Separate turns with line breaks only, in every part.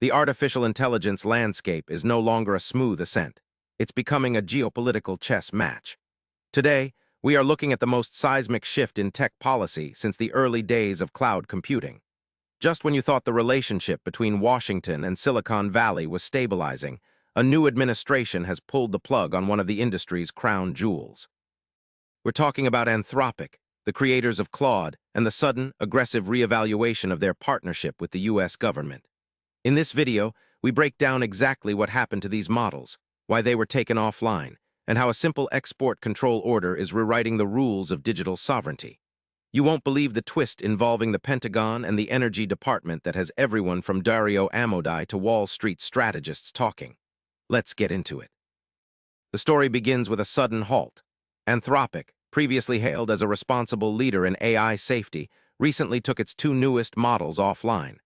The artificial intelligence landscape is no longer a smooth ascent. It's becoming a geopolitical chess match. Today, we are looking at the most seismic shift in tech policy since the early days of cloud computing. Just when you thought the relationship between Washington and Silicon Valley was stabilizing, a new administration has pulled the plug on one of the industry's crown jewels. We're talking about Anthropic, the creators of Claude, and the sudden, aggressive reevaluation of their partnership with the U.S. government. In this video, we break down exactly what happened to these models, why they were taken offline, and how a simple export control order is rewriting the rules of digital sovereignty. You won't believe the twist involving the Pentagon and the Energy Department that has everyone from Dario Amodei to Wall Street strategists talking. Let's get into it. The story begins with a sudden halt. Anthropic, previously hailed as a responsible leader in AI safety, recently took its two newest models offline.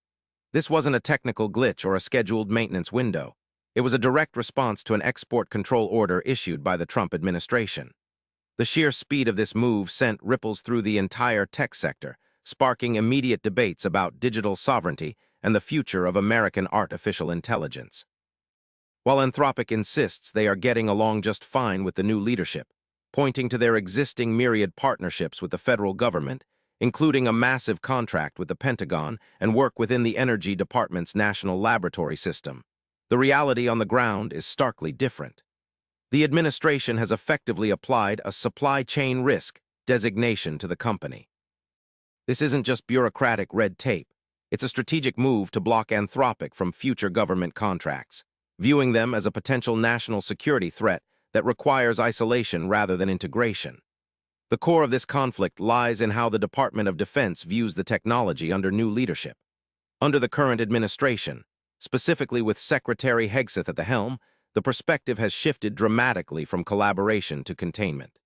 This wasn't a technical glitch or a scheduled maintenance window. It was a direct response to an export control order issued by the Trump administration. The sheer speed of this move sent ripples through the entire tech sector, sparking immediate debates about digital sovereignty and the future of American artificial intelligence. While Anthropic insists they are getting along just fine with the new leadership, pointing to their existing myriad partnerships with the federal government, including a massive contract with the Pentagon and work within the Energy Department's national laboratory system, the reality on the ground is starkly different. The administration has effectively applied a supply chain risk designation to the company. This isn't just bureaucratic red tape. It's a strategic move to block Anthropic from future government contracts, viewing them as a potential national security threat that requires isolation rather than integration. The core of this conflict lies in how the Department of Defense views the technology under new leadership. Under the current administration, specifically with Secretary Hegseth at the helm, the perspective has shifted dramatically from collaboration to containment.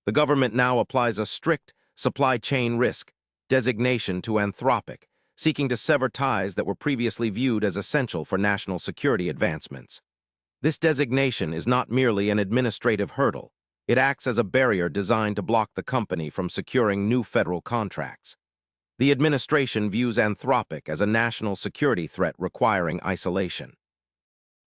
The government now applies a strict supply chain risk designation to Anthropic, seeking to sever ties that were previously viewed as essential for national security advancements. This designation is not merely an administrative hurdle. It acts as a barrier designed to block the company from securing new federal contracts. The administration views Anthropic as a national security threat requiring isolation.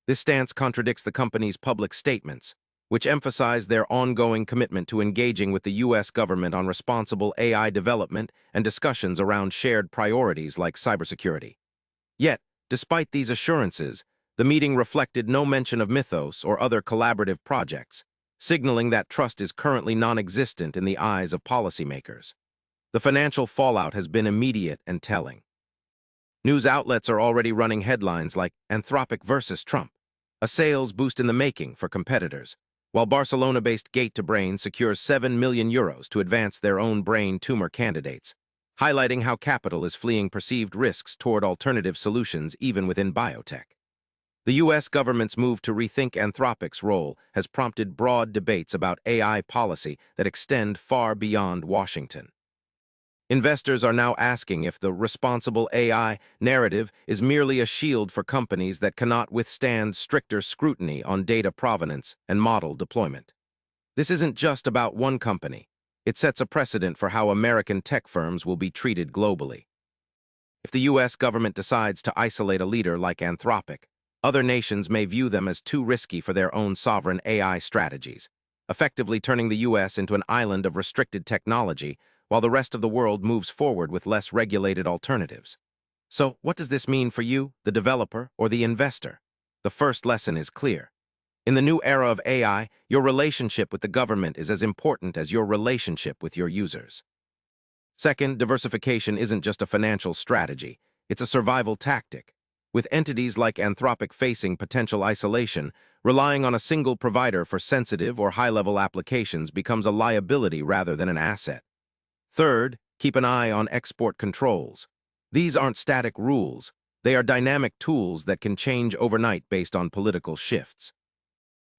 This stance contradicts the company's public statements, which emphasize their ongoing commitment to engaging with the U.S. government on responsible AI development and discussions around shared priorities like cybersecurity. Yet, despite these assurances, the meeting reflected no mention of Mythos or other collaborative projects, signaling that trust is currently non-existent in the eyes of policymakers. The financial fallout has been immediate and telling. News outlets are already running headlines like Anthropic versus Trump, a sales boost in the making for competitors, while Barcelona-based Gate2Brain secures €7 million to advance their own brain tumor candidates, highlighting how capital is fleeing perceived risks toward alternative solutions even within biotech. The U.S. government's move to rethink Anthropic's role has prompted broad debates about AI policy that extend far beyond Washington. Investors are now asking if the responsible AI narrative is merely a shield for companies that cannot withstand stricter scrutiny on data provenance and model deployment. This isn't just about one company. It sets a precedent for how American tech firms will be treated globally. If the U.S. government decides to isolate a leader like Anthropic, other nations may view them as too risky for their own sovereign AI strategies, effectively turning the U.S. into an island of restricted technology while the rest of the world moves forward with less regulated alternatives. So, what does this mean for you, the developer, or the investor? The first lesson is clear. In the new era of AI, your relationship with the government is as important as your relationship with your users. Second, diversification isn't just a financial strategy, it's a survival tactic. With entities like Anthropic facing potential isolation, relying on a single provider for sensitive or high-level applications becomes a liability rather than an asset. Third, keep an eye on export controls. These aren't static rules. They are dynamic tools that can change overnight based on political shifts.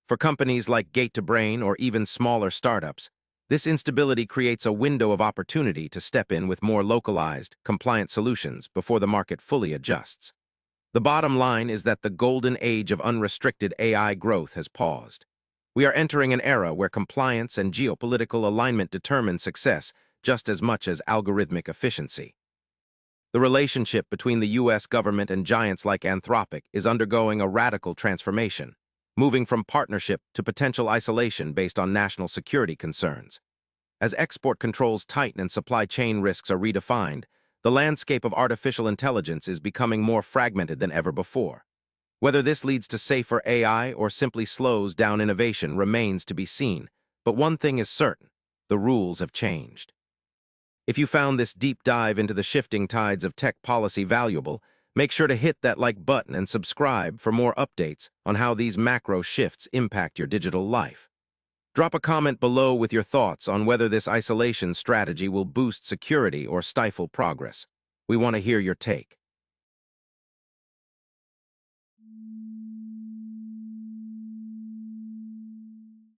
For companies like Gate2Brain or even smaller startups, this instability creates a window of opportunity to step in with more localized, compliant solutions before the market fully adjusts. The bottom line is that the golden age of unrestricted AI growth has paused. We are entering an era where compliance and geopolitical alignment determine success just as much as algorithmic efficiency. The relationship between the U.S. government and giants like Anthropic is undergoing a radical transformation, moving from partnership to potential isolation based on national security concerns. As export controls tighten and supply chain risks are redefined, the landscape of artificial intelligence is becoming more fragmented than ever before. Whether this leads to safer AI or simply slows down innovation remains to be seen, but one thing is certain: the rules have changed. If you found this deep dive into the shifting tides of tech policy valuable, make sure to hit that like button and subscribe for more updates on how these macro shifts impact your digital life. Drop a comment below with your thoughts on whether this isolation strategy will boost security or stifle progress. We want to hear your take.